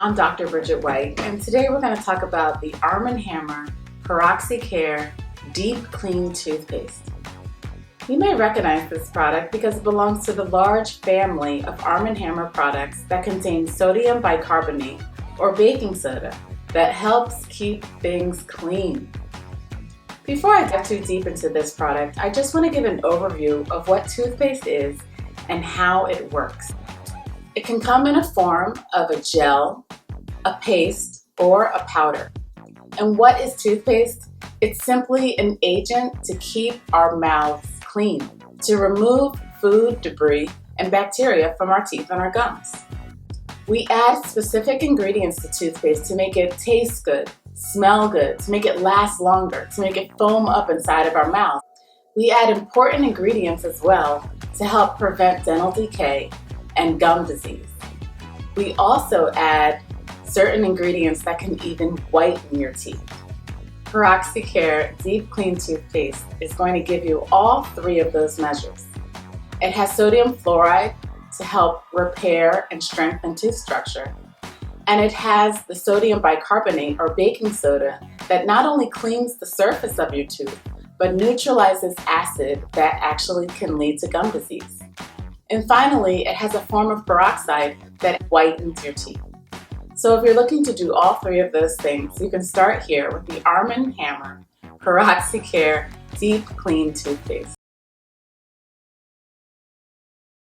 I'm Dr. Brigitte White, and today we're going to talk about the Arm & Hammer Peroxicare Deep Clean Toothpaste. You may recognize this product because it belongs to the large family of Arm & Hammer products that contain sodium bicarbonate or baking soda that helps keep things clean. Before I dive too deep into this product, I just want to give an overview of what toothpaste is and how it works. It can come in a form of a gel, a paste, or a powder. And what is toothpaste? It's simply an agent to keep our mouths clean, to remove food, debris, and bacteria from our teeth and our gums. We add specific ingredients to toothpaste to make it taste good, smell good, to make it last longer, to make it foam up inside of our mouth. We add important ingredients as well to help prevent dental decay and gum disease. We also add certain ingredients that can even whiten your teeth. Peroxicare Deep Clean Toothpaste is going to give you all three of those measures. It has sodium fluoride to help repair and strengthen tooth structure. And it has the sodium bicarbonate or baking soda that not only cleans the surface of your tooth, but neutralizes acid that actually can lead to gum disease. And finally, it has a form of peroxide that whitens your teeth. So if you're looking to do all three of those things, you can start here with the Arm & Hammer Peroxicare Deep Clean Toothpaste.